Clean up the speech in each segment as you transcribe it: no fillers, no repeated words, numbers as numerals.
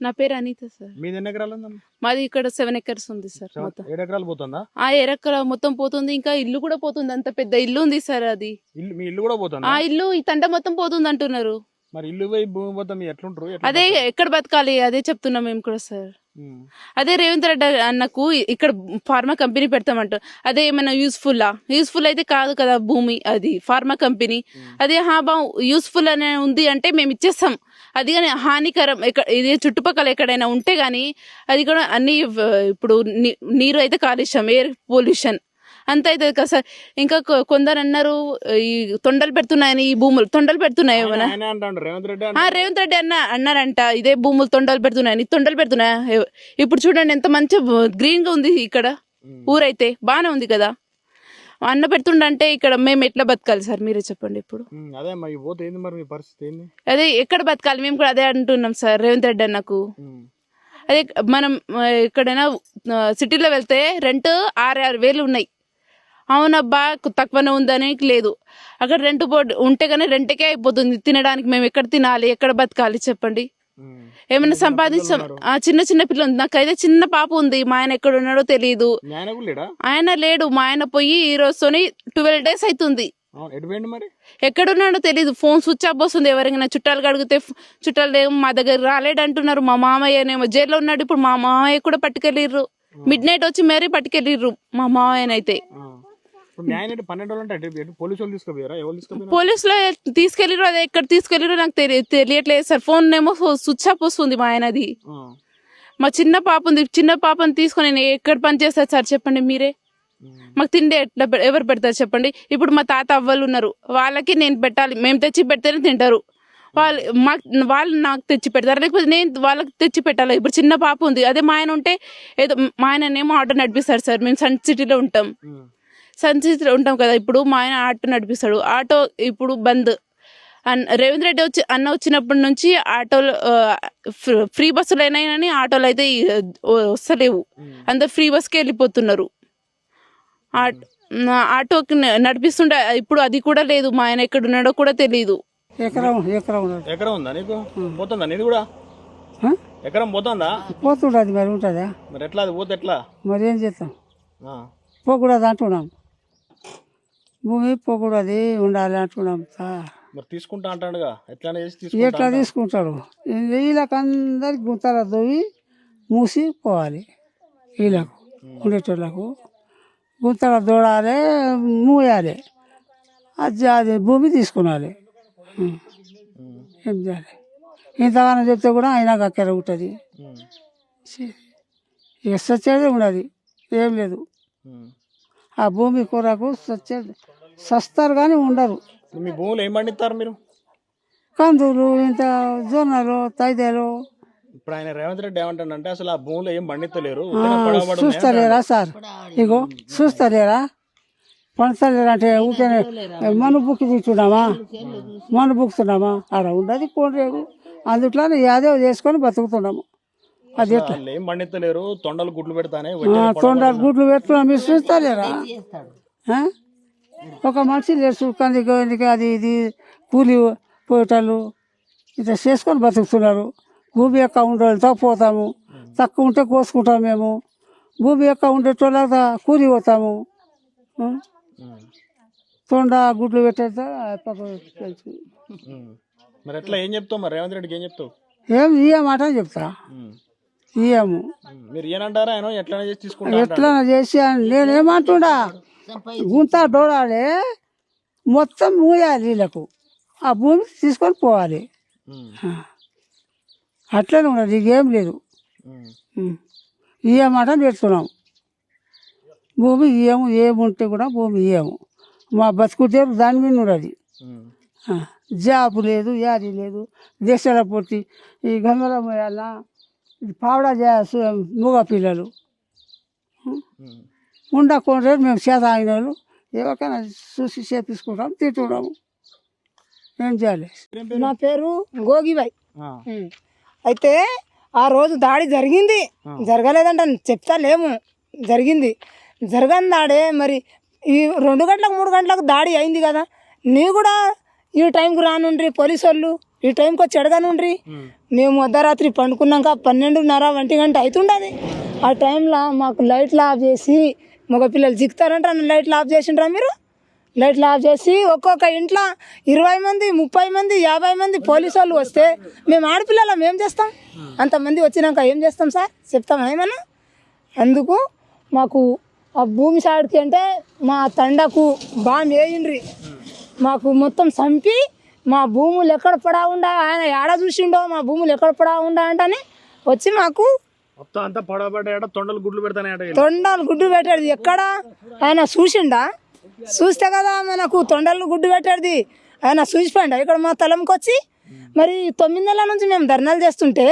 నా పేరు అనిత సార్. మీది ఎన్ని ఎకరాలు ఉందమ్మా? మాది ఇక్కడ 7 acres ఉంది సార్. మొత్తం 7 ఎకరాలు పోతుందా? 7 ఎకరాలు మొత్తం పోతుంది. ఇంకా ఇల్లు కూడా పోతుంది. అంత పెద్ద ఇల్లు ఉంది సార్. అది మీ ఇల్లు కూడా పోతుందా? ఆ ఇల్లు ఈ తండ మొత్తం పోతుంది అంటున్నారు. మరి ఇల్లు పోయి భూమి పోతాం ఎట్లుంటారు? అదే ఎక్కడ బతకాలి అదే చెప్తున్నాం మేము కూడా సార్. అదే రేవంత్ రెడ్డి అన్నకు ఇక్కడ ఫార్మా కంపెనీ పెడతామంట. అదే ఏమైనా యూస్ఫుల్ అయితే కాదు కదా భూమి. అది ఫార్మా కంపెనీ అదే యూస్ఫుల్ అనే ఉంది అంటే మేము ఇచ్చేస్తాం. అది కానీ హానికరం ఇది చుట్టుపక్కల ఎక్కడైనా ఉంటే గానీ అది కూడా అన్ని ఇప్పుడు నీరు అయితే కాలుష్యం, ఎయిర్ పొల్యూషన్ అంత అవుతుంది కదా సార్. ఇంకా కొందరు అన్నారు ఈ తొండలు పెడుతున్నాయని, ఈ భూములు తొండలు పెడుతున్నాయి. రేవంత్ రెడ్డి అన్నారంట ఇదే భూములు తొండలు పెడుతున్నాయా. ఇప్పుడు చూడండి ఎంత మంచి గ్రీన్ గా ఉంది ఇక్కడ ఊరైతే బానే ఉంది కదా. అన్న పెడుతుండంటే ఇక్కడ మేము ఎట్లా బతకాలి సార్ మీరే చెప్పండి. ఇప్పుడు అదే ఎక్కడ బతకాలి మేము కూడా అదే అంటున్నాం సార్ రేవంత్ రెడ్డి అన్నకు. అదే మనం ఎక్కడైనా సిటీలో వెళ్తే రెంట్ 6,000 ఉన్నాయి. అవునబ్బా తక్కువనే ఉందని లేదు. అక్కడ రెంట్ బోర్డు ఉంటే కానీ రెంట్కే అయిపోతుంది. తినడానికి మేము ఎక్కడ తినాలి, ఎక్కడ బతకాలి చెప్పండి. ఏమైనా సంపాదించాం. చిన్న పిల్ల ఉంది. నాకైతే చిన్న పాప ఉంది. మా ఆయన ఎక్కడ ఉన్నాడో తెలియదు. ఆయన లేడు. మా ఆయన పోయి ఈ రోజుతోని 12 days అవుతుంది. ఎక్కడున్నాడో తెలియదు. ఫోన్ స్విచ్ ఆఫ్ వస్తుంది. ఎవరైనా చుట్టాలు అడిగితే చుట్టాలు ఏమో మా దగ్గర రాలేడు అంటున్నారు. మా మామయ్యనేమో జైల్లో ఉన్నాడు. ఇప్పుడు మా మామయ్య కూడా పట్టుకెళ్ళిర్రు. మిడ్ నైట్ వచ్చి మరీ పట్టుకెళ్ళిర్రు మా మామయ్యనైతే. పోలీసులో తీసుకెళ్ళిరు. అదే ఎక్కడ తీసుకెళ్ళిరో నాకు తెలియట్లేదు సార్. ఫోన్ ఏమో స్విచ్ ఆఫ్ వస్తుంది మా ఆయనది. మా చిన్న పాప ఉంది. చిన్న పాపని తీసుకొని నేను ఎక్కడ పని చేస్తారు సార్ చెప్పండి మీరే. మాకు తిండి ఎట్లా ఎవరు పెడతారు చెప్పండి. ఇప్పుడు మా తాత అవ్వలు ఉన్నారు. వాళ్ళకి నేను పెట్టాలి. మేము తెచ్చి పెడితేనే తింటారు. వాళ్ళు నాకు తెచ్చి పెడతారు, లేకపోతే నేను వాళ్ళకి తెచ్చి పెట్టాలి. ఇప్పుడు చిన్న పాప ఉంది. అదే మా ఆయన ఉంటే ఏదో మా ఆయననేమో ఆటో నడిపిస్తాడు సార్. మేము సన్ సిటీలో ఉంటాం కదా. ఇప్పుడు మా ఆయన ఆటో నడిపిస్తాడు. ఆటో ఇప్పుడు బంద్. రేవంత్ రెడ్డి వచ్చినప్పటి నుంచి ఆటోలు ఫ్రీ బస్సులు అయినాయి కానీ ఆటోలు అయితే వస్తలేవు. అందరు ఫ్రీ బస్కి వెళ్ళిపోతున్నారు. ఆటోకి నడిపిస్తుంటే ఇప్పుడు అది కూడా లేదు. మా ఆయన ఎక్కడ ఉన్నాడో కూడా తెలియదు. ఎకరం ఉందా నీకు? పోతుందా నీది కూడా? ఎకరం పోతుందా? పోతుండదు మరి ఉంటుందా? మరి ఎట్లా అది పోతే ఎట్లా మరి ఏం చేస్తాం? పోకూడదు అంటున్నాం. భూమి పోకూడదు ఉండాలి అంటున్నాం సార్. మరి తీసుకుంటా అంటాడుగా. ఎట్లా తీసుకుంటాడు? వీళ్ళకి అందరికి గుంతల దొవి మూసి పోవాలి. వీళ్ళకు ఉండేటోళ్ళకు గుంతల దూడాలి, మూయాలి. అది భూమి తీసుకున్నాలి. ఏం చేయాలి? ఇంతగానో చెప్తే కూడా అయినా అక్కడ ఉంటుంది. ఇక సచ్చేది ఉండదు, ఏం లేదు. ఆ భూమి కొరకు సస్తారు కానీ ఉండరు. మీ భూములు ఏం పండిస్తారు మీరు? కందులు, ఇంత జొన్నలు, తైదేలు. ఇప్పుడు ఆయన రేవంత్ రెడ్డి ఏమంటాడంటే అసలు ఆ భూములు ఏం పండిస్తలేరు. చూస్తలేరా సార్? ఇగో చూస్తలేరా? పంచలేరా అంటే ఊరికే మన బుక్ తీసుకున్నామా, అలా ఉండదు కోడరేడు. అందుట్లో యాదో చేసుకొని బతుకుతున్నాము. అది ఎట్లా ఏం పండిస్తలేరు. తొండలు గుడ్లు పెడతానే పెడుతున్నాం. మీరు చూస్తలేరా? ఒక మనిషి లేదు కందికి అది ఇది కూలి పోయేటోళ్ళు ఇట్లా చేసుకొని బతుకుతున్నారు. భూమి యొక్క ఉండేతో పోతాము. తక్కువ ఉంటే కోసుకుంటాం మేము. భూమి యొక్క ఉండేటోళ్ళ కూలి పోతాము. తొండ గుడ్లు పెట్టేస్తా మరి ఎట్లా ఏం చెప్తావు? మరి రేవంత్ రెడ్డికి ఏం చెప్తావు? ఏం ఇయ్యమాట చెప్తా. ఇయ్యము ఎట్లా చేసి నేనేమంటున్నా గుంత డోడాలి మొత్తం మూయాలి. వీళ్ళకు ఆ భూమి తీసుకొని పోవాలి. అట్లనే ఉన్నది. ఇకేం లేదు. ఇయ్యమాట పెడుతున్నాం. భూమి ఇయ్యము. ఏముంటే కూడా భూమి ఇయ్యము. మా బతుకుతేరు దాని మీద ఉన్నది. జాబు లేదు, యాది లేదు. దేశాల పొట్టి ఈ గంగల పోయాల పావడా చేయాల్సి మూగ పిల్లలు ఉండకుండా మేము చేత ఆగిన వాళ్ళు ఎవరికైనా చూసి చేపించుకుంటాం, తింటున్నాము. ఏం చేయాలి? నా పేరు గోగిబాయ్. అయితే ఆ రోజు దాడి జరిగింది. జరగలేదంట చెప్తా లేము. జరిగింది. జరగని దాడే మరి ఈ 2 గంటలకు 3 గంటలకు దాడి అయింది కదా. నీ కూడా ఈ టైంకి రానుండ్రి పోలీసు వాళ్ళు ఈ టైంకి వచ్చి అడగనుండ్రి. మేము అర్ధరాత్రి పండుకున్నాక 12:30 1 గంట అవుతుండదు. ఆ టైంలో మాకు లైట్లు ఆఫ్ చేసి మగపిల్లలు జిక్కుతారంట, లైట్లు ఆఫ్ చేసిండ్రా మీరు? లైట్లు ఆఫ్ చేసి ఒక్కొక్క ఇంట్లో 20 మంది 30 మంది 50 మంది పోలీసు వాళ్ళు వస్తే మేము ఆడపిల్లలం ఏం చేస్తాం? అంతమంది వచ్చినాక ఏం చేస్తాం సార్? చెప్తాం ఏమన్నా? అందుకు మాకు ఆ భూమి సాడికి అంటే మా తండకు బాంబు వేయండ్రి, మాకు మొత్తం చంపి మా భూములు ఎక్కడ పడా ఉండా, ఆయన ఏడ చూసిండో మా భూములు ఎక్కడ పడా ఉండా అంటని వచ్చి మాకు మొత్తం అంతా పడబడ్డ తొండలు గుడ్లు పెడతానే తొండలు గుడ్డు పెట్టేది ఎక్కడ ఆయన చూసిండా? చూస్తే కదా మనకు తొండలు గుడ్డు పెట్టేది. ఆయన చూసిపోయిండా ఇక్కడ మా తలంకి వచ్చి? మరి 9 నెలల నుంచి మేము ధర్నాలు చేస్తుంటే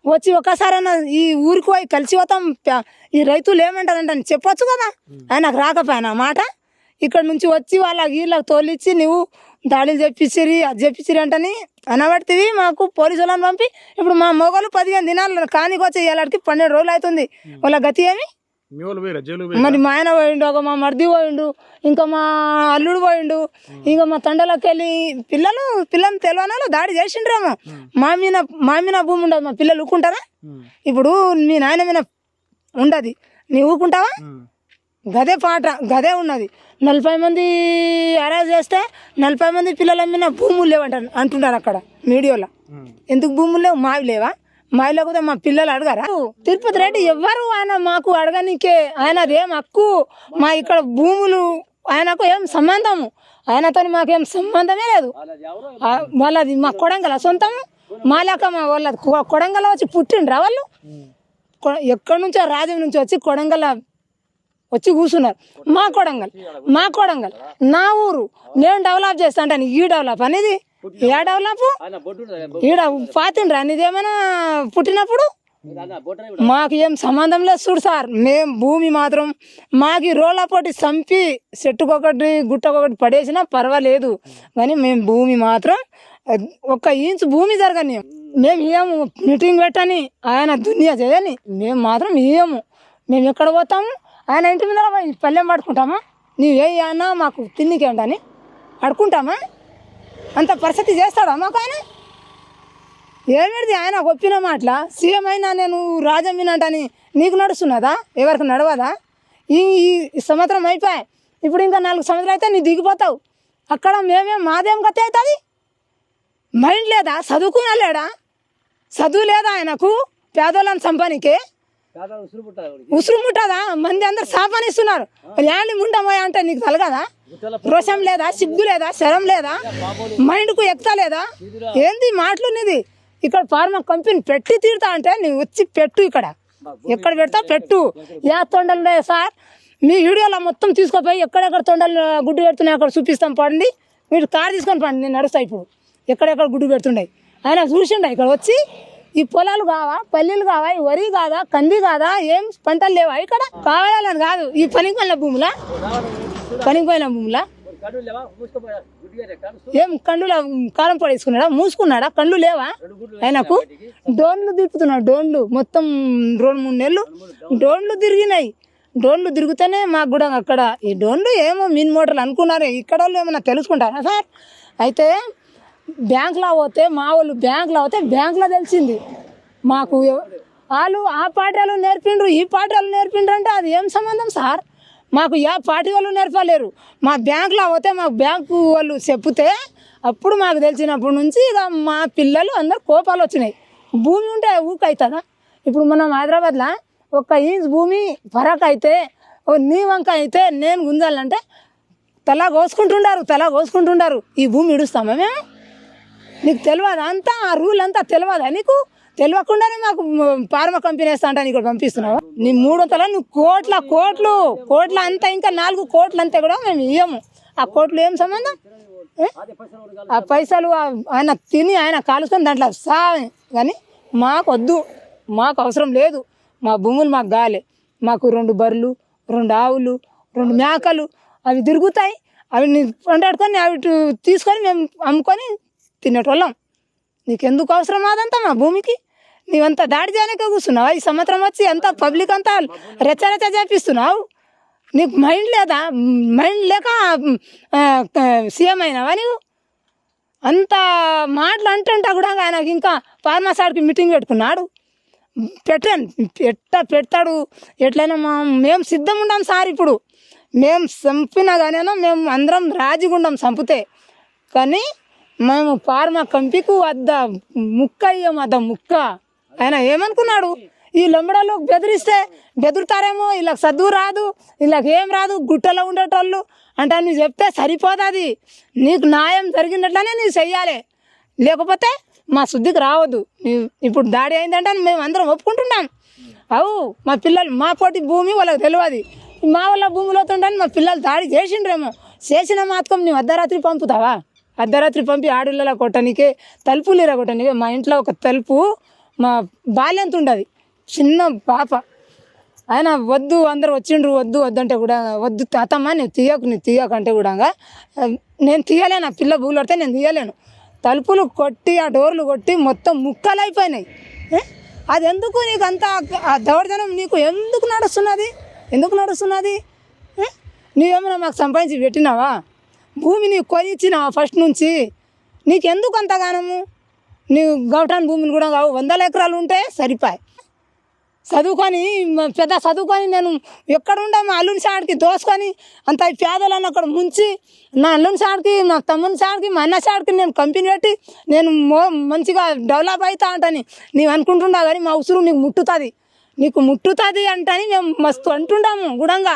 వచ్చి ఒక్కసారి ఈ ఊరికి పోయి కలిసి పోతాం, ఈ రైతులు ఏమంటారంటే అని చెప్పొచ్చు కదా. ఆయనకు రాకపోయినా మాట ఇక్కడ నుంచి వచ్చి వీళ్ళకి తోలిచ్చి నువ్వు దాడులు చెప్పించిరి అది చెప్పించిరి అంటని అనబడితివి. మాకు పోలీసు వాళ్ళని పంపి ఇప్పుడు మా మొగలు 15 దినాలు కానికి వచ్చి ఇలాంటికి 12 రోజులు అవుతుంది. వాళ్ళ గతి ఏమి? మరి మా ఆయన పోయిండు, ఒక మా మర్ది పోయిండు, ఇంకా మా అల్లుడు పోయిండు, ఇంకా మా తండలోకి వెళ్ళి పిల్లలు తెలియనాలు దాడి చేసిండ్రేమో. మా మీద భూమి ఉండదు, మా పిల్లలు ఊకుంటారా? ఇప్పుడు మీ నాయన మీద ఉండదు, నీ ఊకుంటావా? గదే పాట గదే ఉన్నది. 40 మంది అరెస్ట్ చేస్తే 40 మంది పిల్లల మీద భూములు లేవంటారు అంటున్నారు అక్కడ మీడియాలో. ఎందుకు భూములు లేవు? మావి లేవా? మావి లేకపోతే మా పిల్లలు అడగారా? తిరుపతి రెడ్డి ఎవ్వరు ఆయన మాకు అడగనికే, ఆయనది ఏం హక్కు? మా ఇక్కడ భూములు ఆయనకు ఏం సంబంధము? ఆయనతో మాకేం సంబంధమే లేదు. వాళ్ళది మా కొడంగల సొంతము, మా లేక మా వాళ్ళది కొడంగల వచ్చి పుట్టిండ్రా వాళ్ళు? ఎక్కడి నుంచో రాజు నుంచి వచ్చి కొడంగల వచ్చి కూర్చున్నారు. మా కొడంగల్ నా ఊరు, నేను డెవలప్ చేస్తా అంటాను. ఈ డెవలప్ అనేది ఏ డెవలప్? ఈడ పాతిండ్రా నీదేమైనా పుట్టినప్పుడు? మాకు ఏం సంబంధం లేదు చూడు సార్. మేము భూమి మాత్రం మాకు రోళ్ళ పోటీ చంపి చెట్టుకొకటి గుట్టకొకటి పడేసినా పర్వాలేదు, కానీ మేము భూమి మాత్రం 1 ఇంచు భూమి జరగని మేము ఇయ్యము. మీటింగ్ పెట్టని ఆయన దునియా చేయని మేము మాత్రం ఇయ్యము. మేము ఎక్కడ పోతాము? ఆయన ఇంటి మీద పల్లెం పడుకుంటామా? నీవు ఏ అన్నా మాకు తిన్నికేంటని అడుకుంటామా? అంత పరిస్థితి చేస్తాడా మాకు ఆయన? ఏమిటిది ఆయన ఒప్పిన మాటల సీఎం అయినా నేను రాజమ్మినంటని నీకు నడుస్తున్నదా? ఎవరికి నడవదా? ఈ సంవత్సరం అయిపోయాయి, ఇప్పుడు ఇంకా 4 సంవత్సరాలు అయితే నీ దిగిపోతావు. అక్కడ మాదేం గతి అవుతుంది? మైండ్ లేదా? చదువుకున్నా లేడా? చదువు లేదా ఆయనకు? పేదోళ్ళని సంపానికే ఉసురు ముట్టదా? మంది అందరు సాపానిస్తున్నారు. ల్యాండ్ ముండమోయా అంటే నీకు తలగదా? రోషం లేదా? సిగ్గు లేదా? శరం లేదా? మైండ్కు ఎక్కుతా లేదా? ఏంది మాటలు నీది? ఇక్కడ ఫార్మా కంపెనీ పెట్టి తీరుతా అంటే నువ్వు వచ్చి పెట్టు, ఇక్కడ ఎక్కడ పెడతా పెట్టు. ఏ తొండలు సార్ మీ వీడియోలో మొత్తం తీసుకుపోయి ఎక్కడెక్కడ తొండలు గుడ్డు పెడుతున్నాయి అక్కడ చూపిస్తాం. పడండి, మీరు కారు తీసుకొని పండి, నేను నడుస్తా. ఇప్పుడు ఎక్కడెక్కడ గుడ్డు పెడుతుండే ఆయన చూసిండ. ఇక్కడ వచ్చి ఈ పొలాలు కావా, పల్లీలు కావా, ఈ వరి కాదా, కంది కాదా, ఏం పంటలు లేవా ఇక్కడ? కావాలని కాదు, ఈ పనికిపోయిన భూములా ఏం కండుల కారం పడేసుకున్నాడా? మూసుకున్నాడా? కండ్లు లేవా ఆయనకు? డోన్లు తిప్పుతున్నాడు. డోన్లు మొత్తం 2-3 నెలలు డోన్లు తిరిగినాయి. డోన్లు తిరుగుతూనే మాకు కూడా అక్కడ ఈ డోన్లు ఏమో మిన్ మోటార్లు అనుకున్నారు. ఇక్కడ వాళ్ళు ఏమన్నా తెలుసుకుంటారా సార్? అయితే బ్యాంకులో పోతే మా వాళ్ళు బ్యాంకులో తెలిసింది మాకు. వాళ్ళు ఆ పాఠాలు నేర్పిండ్రు, ఈ పాఠాలు నేర్పిండ్రు అంటే అది ఏం సంబంధం సార్? మాకు ఏ పార్టీ వాళ్ళు నేర్పలేరు. మా బ్యాంకులో పోతే మాకు బ్యాంకు వాళ్ళు చెప్తే అప్పుడు మాకు తెలిసినప్పటి నుంచి ఇక మా పిల్లలు అందరు కోపాలు వచ్చినాయి. భూమి ఉంటే ఊకవుతుందా? ఇప్పుడు మనం హైదరాబాద్లో 1 ఇంచ్ భూమి ఫరక్ అయితే నీ వంక అయితే నేను గుంజాలంటే తలా కోసుకుంటుండారు. ఈ భూమి ఇడుస్తామా మేము? నీకు తెలియదా? అంతా ఆ రూల్ అంతా తెలియదా నీకు? తెలియకుండానే మాకు ఫార్మా కంపెనీ వేస్తా అంటే ఇక్కడ పంపిస్తున్నావా? నీ 300 నువ్వు కోట్ల అంతా, ఇంకా 4 కోట్లు అంతే కూడా మేము ఇవ్వము. ఆ కోట్లు ఏం సంబంధం? ఆ పైసలు ఆయన తిని ఆయన కాలుసుకొని దాంట్లో కానీ మాకు వద్దు, మాకు అవసరం లేదు. మా భూములు మాకు గాలే. మాకు 2 బర్రెలు, 2 ఆవులు, 2 మేకలు అవి తిరుగుతాయి. అవి వండాడుకొని అవి తీసుకొని మేము అమ్ముకొని తినేటోళ్ళం. నీకెందుకు అవసరం అదంతా మా భూమికి? నీవంతా దాడి చేయడానికే కూర్చున్నావా? ఈ సంవత్సరం వచ్చి అంతా పబ్లిక్ అంతా రెచ్చ చేపిస్తున్నావు. నీకు మైండ్ లేదా? మైండ్ లేక సీఎం అయినావా నీవు? అంత మాటలు అంటుంటా కూడా ఆయనకి ఇంకా ఫార్మసాడికి మీటింగ్ పెట్టుకున్నాడు. పెడతాడు ఎట్లయినా మేము సిద్ధం ఉండం సార్. ఇప్పుడు మేము చంపినా కానీ మేము అందరం రాజీగుండం చంపితే, కానీ మేము ఫార్మా కంపెనీకు ముక్క ఇయ్యం ముక్క. ఆయన ఏమనుకున్నాడు, ఈ లొంబడలో బెదురుతారేమో, వీళ్ళకి చదువు రాదు, వీళ్ళకి ఏం రాదు, గుట్టలో ఉండేటోళ్ళు అంటే నువ్వు చెప్తే సరిపోతుంది. నీకు న్యాయం జరిగినట్లనే నువ్వు చెయ్యాలి, లేకపోతే మా శుద్ధికి రావద్దు. ఇప్పుడు దాడి అయిందంటే మేము అందరం ఒప్పుకుంటున్నాం. మా పిల్లలు మా పోటీ భూమి వాళ్ళకి తెలియదు, మా వాళ్ళ భూమిలో ఉండని మా పిల్లలు దాడి చేసిండ్రేమో. చేసిన మాత్రం నువ్వు అర్ధరాత్రి పంపుతావా? అర్ధరాత్రి పంపి ఆడపిల్లల కొట్టనికే, తలుపులు ఇరగొట్టనికే. మా ఇంట్లో ఒక తలుపు మా బాల్యంత ఉండదు, చిన్న పాప. ఆయన వద్దు అందరు వచ్చిండ్రు, వద్దు వద్దంటే కూడా వద్దు తాతమ్మ నువ్వు తీయకు అంటే కూడా నేను తీయలేను. ఆ పిల్ల బూలు పడితే నేను తీయలేను. తలుపులు కొట్టి ఆ డోర్లు కొట్టి మొత్తం ముక్కలు అయిపోయినాయి. అది ఎందుకు నీకు అంత దౌర్జన్యం నీకు ఎందుకు నడుస్తున్నది? నువ్వేమైనా మాకు సంపాదించి పెట్టినావా? భూమి నీకు కొనిచ్చినావా ఫస్ట్ నుంచి? నీకెందుకు అంతగానము? నీవు గౌటాన్ భూములు కూడా కావు, 100 ఎకరాలు ఉంటే సరిపోయి. చదువుకొని నేను ఎక్కడుండా మా అల్లుని సాడికి దోసుకొని అంత పేదలను అక్కడ ముంచి, నా అల్లుని సాడికి, మా తమ్ముని సాడికి, మా అన్న సాడికి నేను కంపెనీ పెట్టి నేను మంచిగా డెవలప్ అవుతా అంటని నీవు అనుకుంటున్నా. కానీ మా ఉసురు నీకు ముట్టుతుంది అంటని మేము మస్తు అంటుండాము గుడంగా.